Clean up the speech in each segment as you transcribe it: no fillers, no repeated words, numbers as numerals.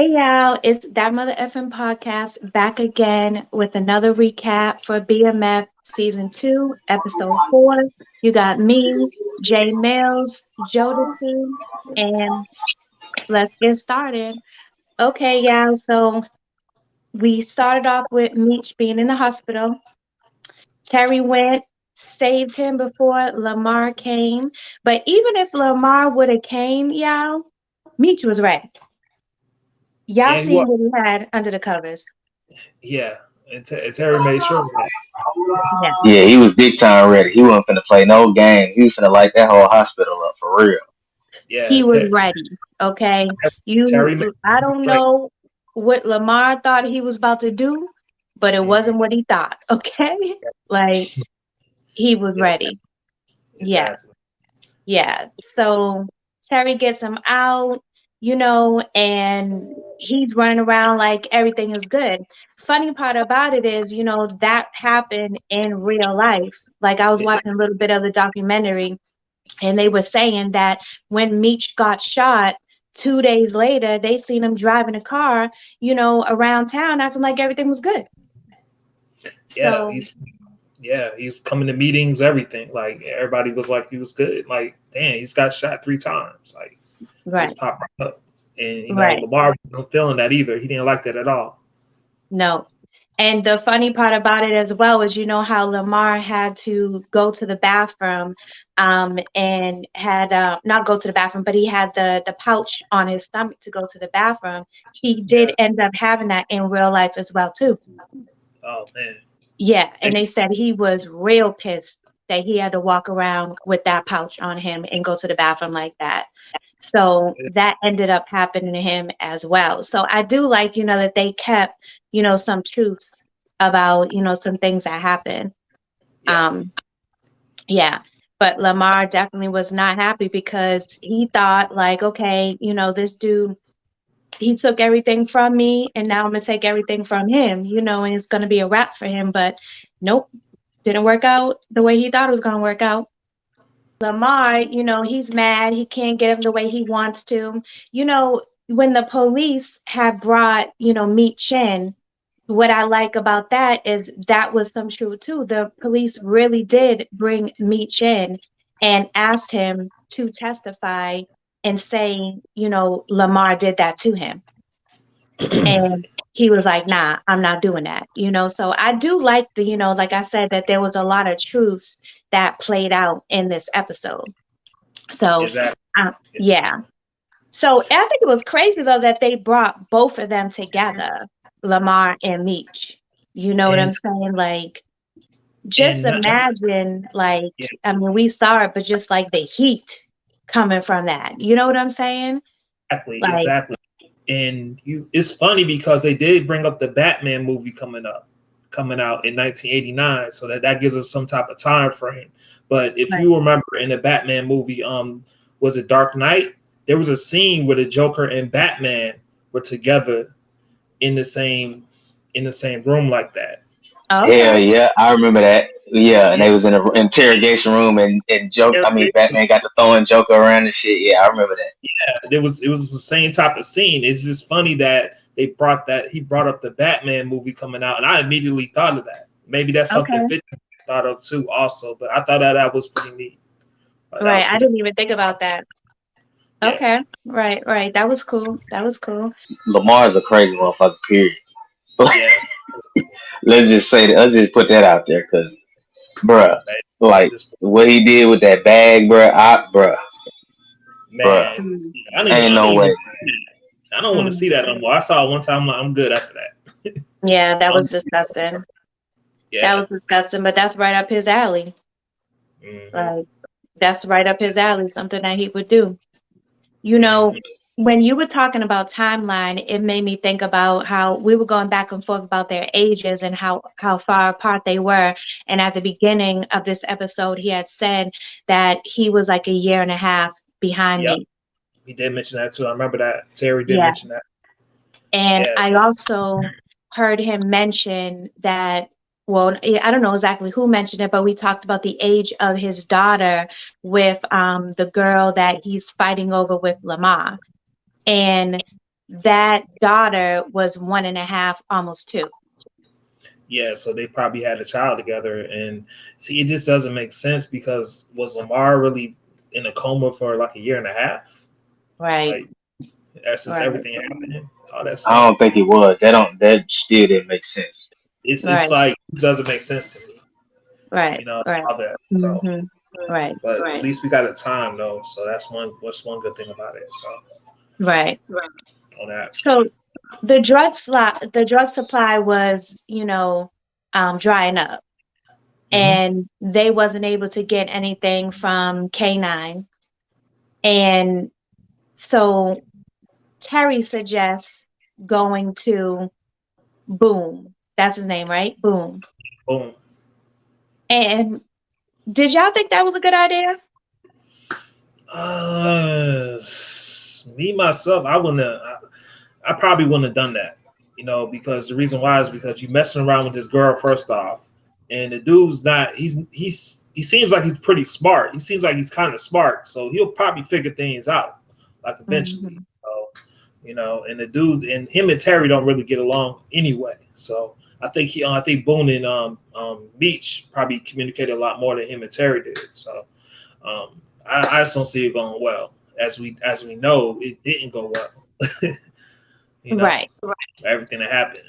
Hey y'all, it's that mother effing podcast back again with another recap for BMF season 2, episode 4. You got me, Jay Mills, Jodeci, and let's get started. Okay, y'all, so we started off with Meech being in the hospital. Terry went, saved him before Lamar came. But even if Lamar would have came, y'all, Meech was ready. Y'all And he seen was, what he had under the covers. yeah. And Terry made sure of that. Yeah. Yeah, he was big time ready. He wasn't finna play no game. He was finna light that whole hospital up for real. He Yeah, was ready. Okay. Terry made I don't like, know what Lamar thought he was about to do, but it mhm, wasn't what he thought. Okay. Like he was exactly, ready. Yes. exactly. Yeah. So Terry gets him out, and he's running around like everything is good. Funny part about it is, that happened in real life. Like I was watching a little bit of the documentary and they were saying that when Meech got shot, 2 days later, they seen him driving a car, around town acting like everything was good. Yeah, So, he's coming to meetings, everything. Like everybody was like he was good. Like, damn, he's got shot 3 times. Like right, just pop right up. And right. Lamar wasn't feeling that either. He didn't like that at all. No. And the funny part about it as well is, how Lamar had to go to the bathroom, and had not go to the bathroom, but he had the pouch on his stomach to go to the bathroom. He did Yeah. end up having that in real life as well too. Oh man. Yeah, and And they said he was real pissed that he had to walk around with that pouch on him and go to the bathroom like that. So that ended up happening to him as well. So I do like, that they kept, some truths about, some things that happened. yeah. Um, yeah. But Lamar definitely was not happy because he thought like, okay, this dude, he took everything from me and now I'm gonna take everything from him, and it's gonna be a wrap for him. But nope, didn't work out the way he thought it was gonna work out. Lamar, he's mad. He can't get him the way he wants to. When the police had brought, Meet Chin, what I like about that is that was some truth too. The police really did bring Meet Chin and asked him to testify and say, Lamar did that to him. And he was like, nah, I'm not doing that, So I do like like I said, that there was a lot of truths that played out in this episode. So, Exactly. yeah. So I think it was crazy though that they brought both of them together, Lamar and Meech. You know what I'm And saying? Like, just and not, imagine, like, yeah, I mean, we saw it, but just like the heat coming from that. You know what I'm saying? exactly, Like, exactly. And it's funny because they did bring up the Batman movie coming out in 1989, so that gives us some type of time frame. But if right. you remember in the Batman movie, was it Dark Knight? There was a scene where the Joker and Batman were together in the same room like that. Hell Okay. yeah, I remember that. Yeah, and Yeah, they was in an interrogation room and joke. I mean, Batman got to throwing Joker around and shit. Yeah, I remember that. it was the same type of scene. It's just funny that he brought up the Batman movie coming out, and I immediately thought of that. Maybe that's something Okay. 50 thought of too, also. But I thought that was pretty neat. That Right. was I pretty. didn't even think about that. Yeah, Okay. Right. Right. That was cool. That was cool. Lamar's a crazy motherfucker. Period. yeah. Let's just say that. Let's just put that out there, cause, bruh, Man, like just what he did with that bag, bruh, man, Mm, ain't I no don't even. way. I don't want to mm. see that no more. I saw it one time. I'm good after that. Yeah, that um, was disgusting. That yeah. was disgusting, but that's right up his alley. Hmm. Like, that's right up his alley, something that he would do. You know, Hmm. when you were talking about timeline, it made me think about how we were going back and forth about their ages and how far apart they were. And at the beginning of this episode, he had said that he was like a year and a half behind Yep. me. He did mention that too. I remember that. Terry did Yeah. mention that. And Yeah. I also heard him mention that, well, I don't know exactly who mentioned it, but we talked about the age of his daughter with the girl that he's fighting over with Lamar. And that daughter was 1.5, almost 2. Yeah, so they probably had a child together, and see, it just doesn't make sense because was Lamar really in a coma for like a year and a half? Right, Like, since right, everything happened, all that I stuff. don't think it was. That still didn't make sense. It's right, like it doesn't make sense to me, right, right. all that. So, Hmm. Right, but at least we got a time though, so that's one good thing about it. So right. on that. So the drug supply was, drying up, Hmm. and they wasn't able to get anything from K9. And so Terry suggests going to Boom. That's his name, right? Boom. Boom. And did y'all think that was a good idea? Uh, Me myself, I wouldn't. I probably wouldn't have done that, because the reason why is because you're messing around with this girl first off, and the dude's not. He seems like he's pretty smart. He seems like he's kind of smart, so he'll probably figure things out, like eventually. Hmm. So, and the dude and him and Terry don't really get along anyway. So I think Boone and Beach probably communicated a lot more than him and Terry did. So I just don't see it going well. As we know, it didn't go well. you know, Right, everything that happened.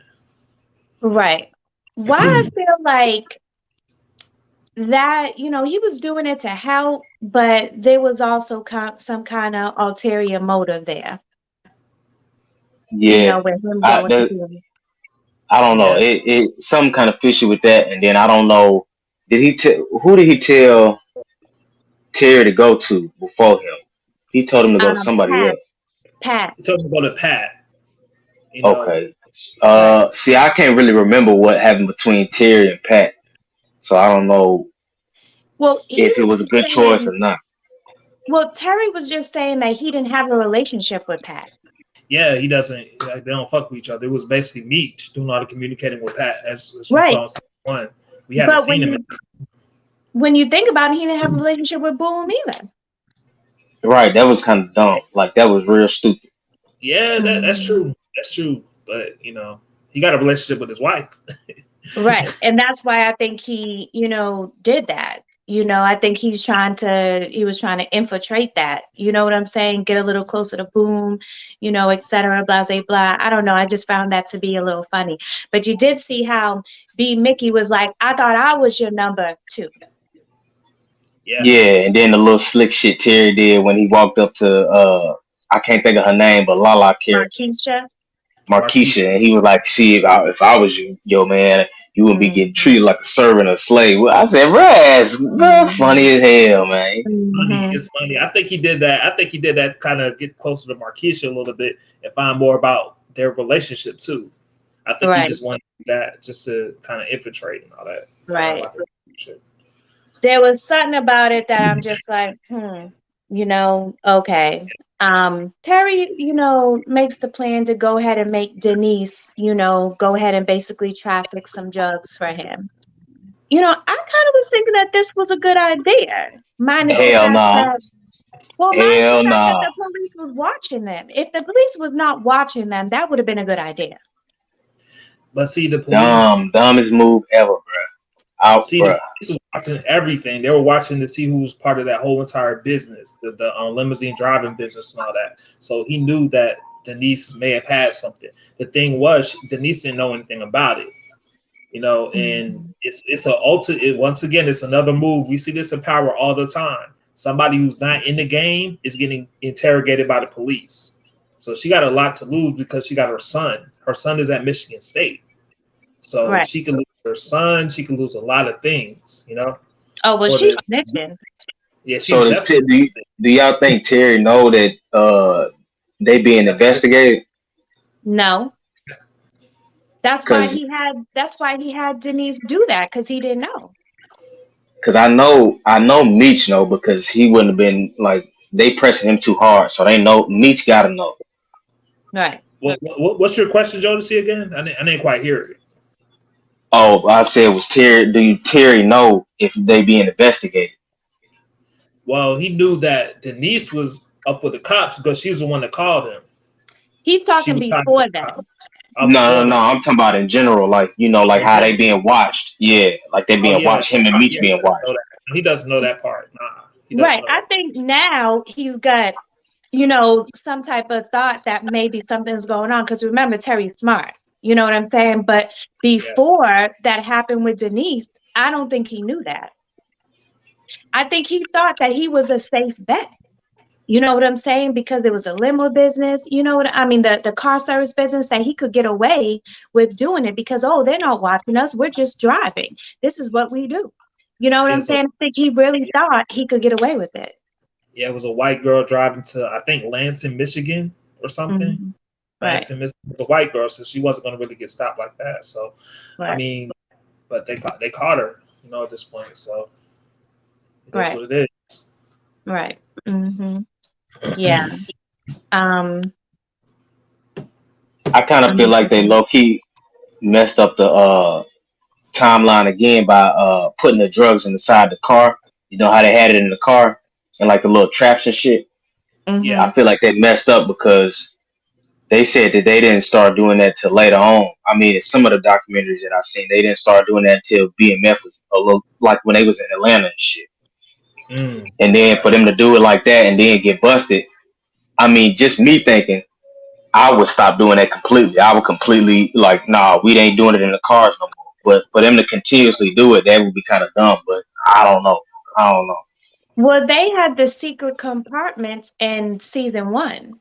right. Why I feel like that, he was doing it to help, but there was also some kind of ulterior motive there, Yeah, with him I going to that, Boom. I don't know. Yeah, It some kind of fishy with that, and then I don't know. Who did he tell Terry to go to before him? He told him to go to somebody Pat, else. Pat, he told me to go to Pat. You know, Okay. right. See, I can't really remember what happened between Terry and Pat, so I don't know Well, he if it was was a just good choice saying, or not. well, Terry was just saying that he didn't have a relationship with Pat. yeah, he doesn't. Like, they don't fuck with each other. It was basically Meech doing all the communicating with Pat, as we Right. saw in season one. We haven't But seen him. when you think about it, he didn't have a relationship with Boom either. Right, that was kind of dumb. Like that was real stupid. Yeah, that's Mhm. true. That's true. But he got a relationship with his wife. Right. And that's why I think he, did that. I think he was trying to infiltrate that. You know what I'm saying? Get a little closer to Boom, et cetera, blah, blah, blah. I don't know. I just found that to be a little funny. But you did see how B. Mickey was like, I thought I was your number 2. Yeah. Yeah, and then the little slick shit Terry did when he walked up to I can't think of her name, but Lala character. Markeisha. Marquis. Markeisha, and he was like, "See, if I was you, yo man, you wouldn't be getting Mm-hmm. treated like a servant or a slave." Well, I said, "Raz, man, funny as hell, man." Funny. Hmm. It's funny. I think he did that. I think he did that kind of get closer to Marquisha a little bit and find more about their relationship too. I think he Right. just wanted that just to kind of infiltrate and all that. Right. Like a relationship. There was something about it that I'm just like, okay. Terry, makes the plan to go ahead and make Denise, go ahead and basically traffic some drugs for him. I kind of was thinking that this was a good idea, minus the No, Hell fact nah, that, well, minus the hell fact that nah. the police was watching them. If the police was not watching them, that would have been a good idea. but see the police. Dumbest move ever, bruh. Out, See, the bruh. police were watching everything. They were watching to see who was part of that whole entire business, the limousine driving business and all that. So he knew that Denise may have had something. The thing was, Denise didn't know anything about it, and Mhm. it's a ultimate. Once again, it's another move. We see this in Power all the time. Somebody who's not in the game is getting interrogated by the police. So she got a lot to lose because she got her son. Her son is at Michigan State. So Right. she can lose her son. She can lose a lot of things, Oh, well, for she's this. snitching. Yeah, So she's definitely. do y'all think Terry know that they being That's good. investigated? No. Cause That's why he had Denise do that, because he didn't know. cause I know Meech know because he wouldn't have been like they pressing him too hard, so they know Meech gotta know. Right. What's your question, Jodeci, again? I didn't quite hear it. Oh, I said was Terry. Do you Terry know if they being investigated? Well, he knew that Denise was up with the cops because she was the one that called him. He's She talking was tied to before the that. cop. No, Before no, no. that. I'm talking about in general, like In how they general. being watched. Yeah, like they Oh being yeah. watched. Him and Meech Yeah, being watched. he doesn't know that part. Nah, he doesn't Right. know I that. think now he's got, some type of thought that maybe something's going on. Because remember, Terry's smart. You know what I'm saying? But Yeah. before that happened with Denise, I don't think he knew that. I think he thought that he was a safe bet. You know what I'm saying? Because it was a limo business, you know what I mean? The car service business, that he could get away with doing it because, oh, they're not watching us. We're just driving. This is what we do. You know what Yeah. I'm So saying? I think he really thought he could get away with it. yeah, it was a white girl driving to I think Lansing, Michigan or something. Hmm. Right, Lansing, Michigan. It was a white girl, so she wasn't going to really get stopped like that. So I right, mean, but they caught her, at this point. So it is right, what it is. right. Hmm. Yeah. Um, I kind of feel like they um, low key messed up the timeline again by putting the drugs inside the car. You know how they had it in the car and like the little traps and shit. Yeah. I mhm. feel like they messed up because they said that they didn't start doing that till later on. I mean, in some of the documentaries that I've seen, they didn't start doing that until BMF was a little like when they was in Atlanta and shit. And then Okay. for them to do it like that and then get busted, I mean, just me thinking, I would stop doing that completely. I would completely like, nah, we ain't doing it in the cars no more. But for them to continuously do it, that would be kind of dumb. But I don't know. I don't know. Well, they had the secret compartments in season one.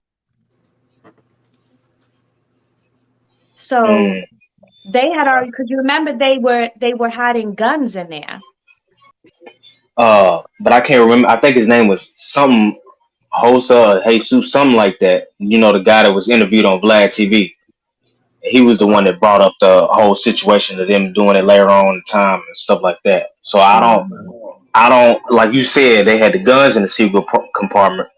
So Mm. they had already, because you remember they were hiding guns in there. But I can't remember. I think his name was some Hosa Jesus, something like that. You know, the guy that was interviewed on Vlad TV. He was the one that brought up the whole situation of them doing it later on in time and stuff like that. So Mhm, I don't like you said they had the guns in the secret compartment,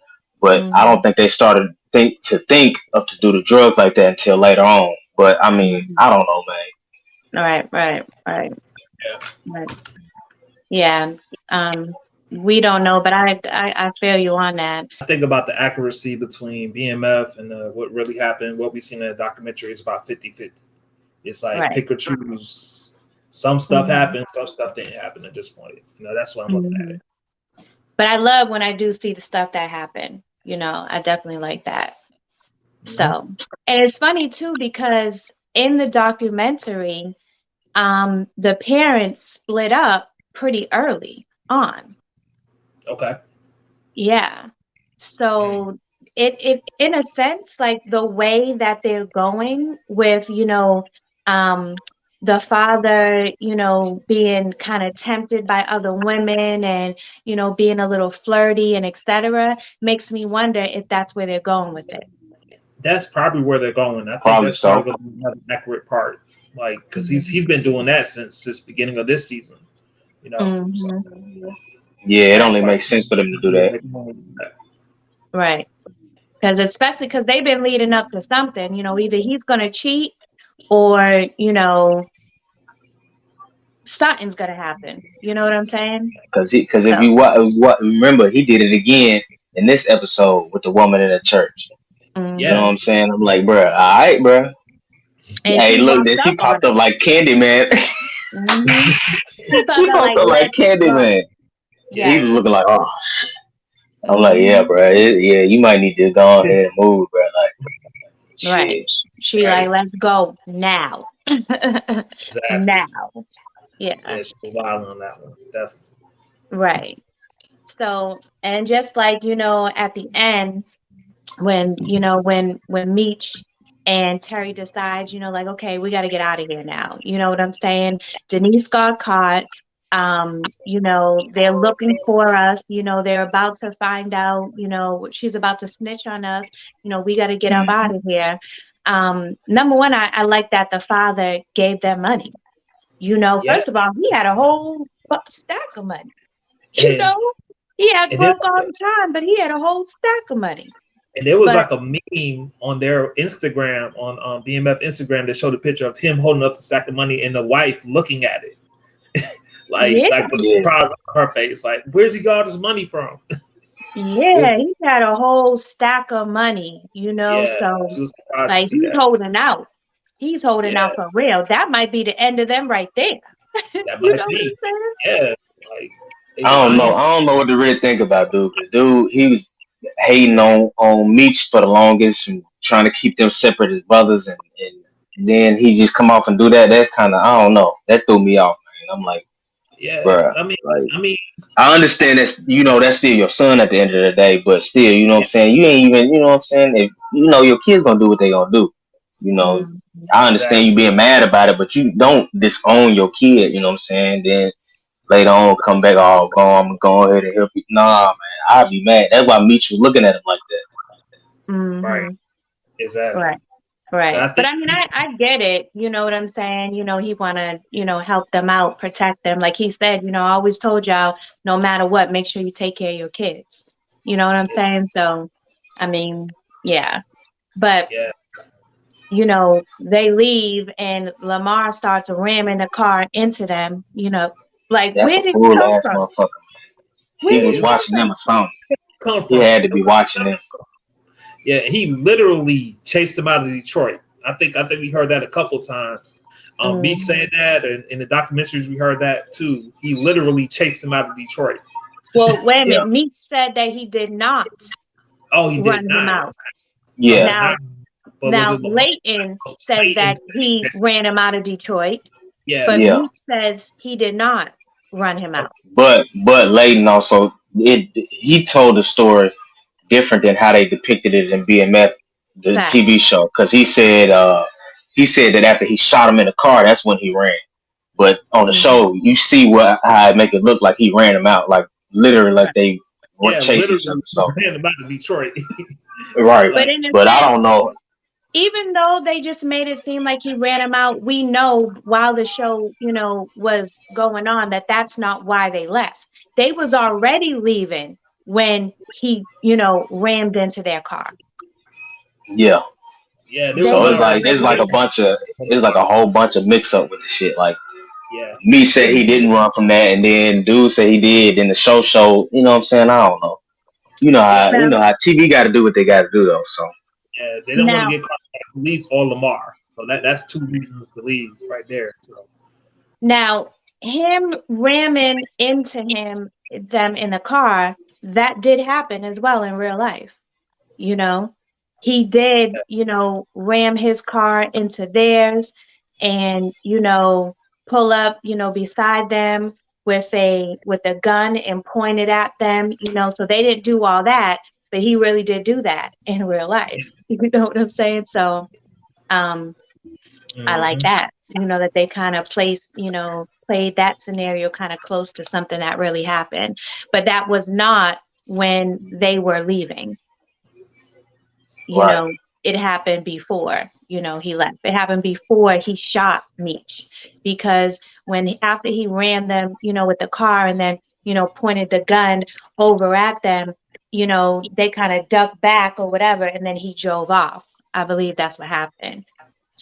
but I don't mhm, think they started think of to do the drugs like that until later on. But I mean, mhm. I don't know, man. Right, right, right, Yeah. right. Yeah. Um, we don't know, but I feel you on that. I think about the accuracy between BMF and what really happened. What we seen in the documentary is about 50-50. It's like Right. pick or choose. Some stuff Hmm. happened, some stuff didn't happen at this point. That's what I'm looking at Hmm. it. But I love when I do see the stuff that happen. I definitely like that. Hmm. So, and it's funny too because in the documentary, the parents split up pretty early on. Okay. Yeah. Mm. So it in a sense, like the way that they're going with, um the father, being kind of tempted by other women and, being a little flirty and etc., makes me wonder if that's where they're going with it. That's probably where they're going. I think Probably that's probably so. going to be another accurate part, like because he's Mhm. been doing that since the beginning of this season. So Mhm. Yeah, it Right. that's only probably makes sense for them to do where that they're going with that. Right. Because especially because they've been leading up to something, either he's going to cheat or, something's going to happen. You know what I'm saying? because if So, you remember, he did it again in this episode with the woman in the church. You know Yeah, what hmm. I'm saying? I'm like, bro, all right, bro. And Hey, she look, walked then up she on popped up him. like candy, man. Hmm. She She popped out popped like, up like let's candy, go. man. He yeah. was Yes. looking like, oh. I'm like, yeah, Hmm. bro. Yeah, you might need to go ahead and move, bro. Like, Right. shit. She like, Right. let's go now. Exactly. Now. Yeah. Yeah, she was wild on that one. Definitely. Right. So, and just like, at the end, when Meech and Terry decides, like, okay, we got to get out of here now. You know what I'm saying? Denise got caught. They're looking for us. They're about to find out. She's about to snitch on us. We got to get up out of here. Number one, I like that the father gave them money. Yeah, First of all, he had a whole stack of money. You and know, he had and then broke all the time, but he had a whole stack of money. and there was But like a meme on their Instagram on BMF Instagram that showed a picture of him holding up the stack of money and the wife looking at it, like yeah, with Yeah. surprise on her face, like where's he got all this money from? Yeah, he had a whole stack of money, Yeah, so she was surprised to like see he's that. holding out. He's holding Yeah, out for real. That might be the end of them right there. that You might know what I'm be. saying? Yeah, like they I was don't know. lying. I don't know what to really think about dude. Cause dude, he was hating on Meech for the longest and trying to keep them separate as brothers, and then he just come off and do that. That's kind of, I don't know. That threw me off, man. I'm like, Yeah, bruh, I mean, like I mean, I understand that's that's still your son at the end of the day, but still, you know what I'm yeah, saying. You ain't even, you know what I'm saying. If your kids gonna do what they gonna do, you know. Mm. I understand you exactly. being mad about it, but you don't disown your kid. You know what I'm saying. Then later on come back, oh, I'm gonna go ahead and help you. Nah, man, I'd be mad. That's why Meech was looking at him like that. Right, Mm-hmm. exactly. Right. And Right. I But think I mean, Meech, I get it. You know what I'm saying? He wanna, help them out, protect them. Like he said, I always told y'all, no matter what, make sure you take care of your kids. You know what I'm saying? So, I mean, yeah. But, yeah, they leave and Lamar starts ramming the car into them, like That's where a did he fool come ass from? motherfucker. Where He did yeah, was he he was come watching them from? or something. come He from. had to be watching them. Yeah, he literally chased him out of Detroit. I think we heard that a couple times. Me Mhm. saying that, and in the documentaries we heard that too. He literally chased him out of Detroit. Well, wait a Yeah, minute. Meech said that he did not Oh, he did run him not. out. yeah, Okay, Now, not. But was Now, it Lamar? Leighton says Leighton that said he he ran him out of Detroit, yeah, but yeah. Meek says he did not run him out. But Layden also he told the story different than how they depicted it in BMF, the Fact. TV show, because he said that after he shot him in the car, that's when he ran. But on the Mhm. show, you see how it make it look like he ran him out, like literally, like Right. they yeah, chase each other. literally So ran him out of Detroit. right, But Like in a but I don't sense, know. even though they just made it seem like he ran him out, we know while the show, was going on that that's not why they left. They was already leaving when he, rammed into their car. Yeah. yeah, they They was So it's was like already already a leaving. bunch of on the it's like a car. whole bunch of mix up with the shit. Like Yeah, me said they he didn't run from that, and then dude said he did. Then the show showed. You know what I'm saying? I don't know. yeah, You Now, know how TV got to do what they got to do though. So yeah. They don't want to now, get caught by the police or Lamar. So that's two reasons to leave right there. So Now, him ramming into them in the car, that did happen as well in real life. You know, he did, ram his car into theirs and, pull up, beside them with a gun and point it at them, so they didn't do all that, but he really did do that in real life. You know what I'm saying? So, um, I like hmm that, that they kind of played that scenario kind of close to something that really happened. But that was not when they were leaving. You right, know, it happened before, he left. It happened before he shot Meech. Because after he ran them, with the car and then, pointed the gun over at them, they kind of ducked back or whatever, and then he drove off. I believe that's what happened.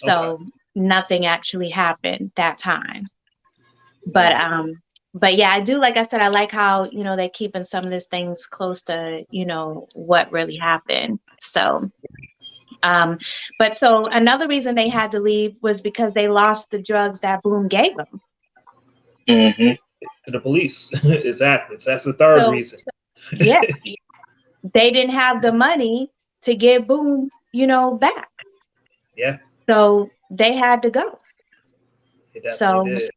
okay. So nothing actually happened that time. But Mm. but yeah, I do, like I said, I like how, they're keeping some of these things close to, what really happened. So um but so another reason they had to leave was because they lost the drugs that Boom gave them. hmm To the police, exactly. So that's the third So reason. yeah, they didn't have the money to give Boom, back. Yeah, So they had to go. it definitely So did.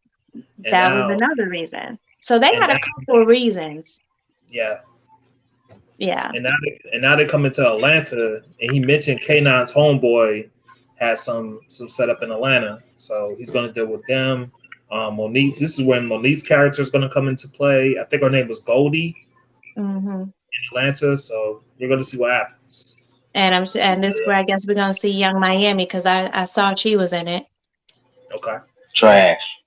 And that was now, another reason. So they and had now, a couple of reasons. yeah, Yeah. and now they're coming to Atlanta, and he mentioned K9's homeboy has some setup in Atlanta, so he's going to deal with them. Monique, this is when Monique's character is going to come into play. I think her name was Goldie Hmm. in Atlanta, so you're going to see what happens. And this where I guess we're gonna see Young Miami because I saw she was in it. Okay, yeah, trash.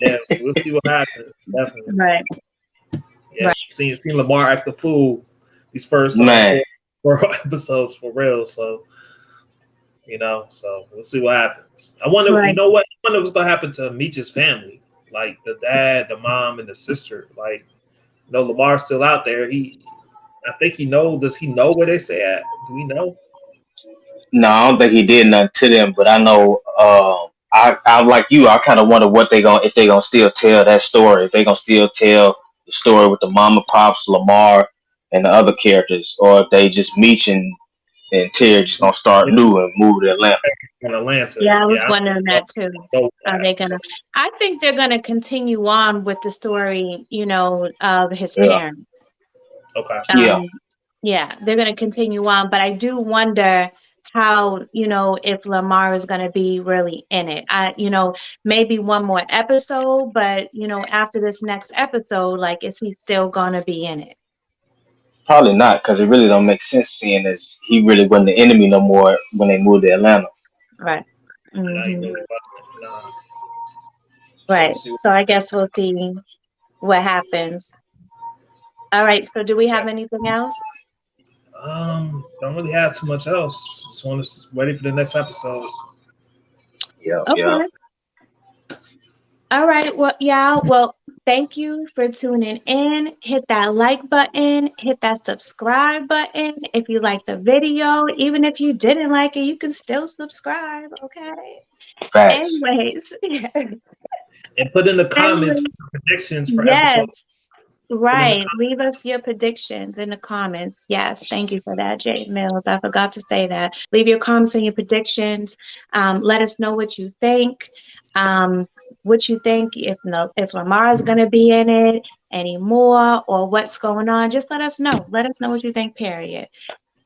yeah, we'll see what happens. Definitely, Right, yeah. right, Seen Lamar act the fool these first Man, four episodes for real, so. So we'll see what happens. I wonder, right. what? I wonder what's gonna happen to Meech's family, like the dad, the mom, and the sister. Like, No, Lamar's still out there. I think he knows. Does he know where they stay at? Do we know? No, I don't think he did nothing to them, but I know. I like you. I kind of wonder what they gonna if they gonna still tell that story. If they gonna still tell the story with the mama, pops, Lamar, and the other characters, or if they just Meech and Terry just gonna start new and move to Atlanta. In Atlanta. Yeah, I was Yeah, wondering I that too. don't know Are they that. So gonna? I think they're gonna continue on with the story, of his Yeah, parents. okay. yeah, Um, yeah, they're gonna continue on, but I do wonder how, if Lamar is gonna be really in it. Maybe one more episode, but after this next episode, like, is he still gonna be in it? probably not because it really don't make sense seeing as he really wasn't the enemy no more when they moved to Atlanta. Right. And I Hmm. really wasn't. Nah. So we'll Right. see. So I guess we'll see what happens. All right. So do we have anything else? Don't really have too much else. Just want to ready for the next episode. Yeah, yeah. Okay. All right. Well, yeah. Well, thank you for tuning in. Hit that like button, hit that subscribe button if you like the video. Even if you didn't like it, you can still subscribe. Okay. Facts. Anyways, And put in the comments anyways, predictions for episode. yes. Put in the Right. Leave us your predictions in the comments. Yes. Thank you for that, Jay Mills. I forgot to say that. Leave your comments and your predictions. Let us know what you think. Um, what you think if no, if Lamar is going to be in it anymore or what's going on. Just let us know. Let us know what you think, period.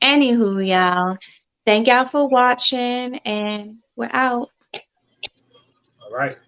Anywho, y'all, thank y'all for watching and we're out. All right.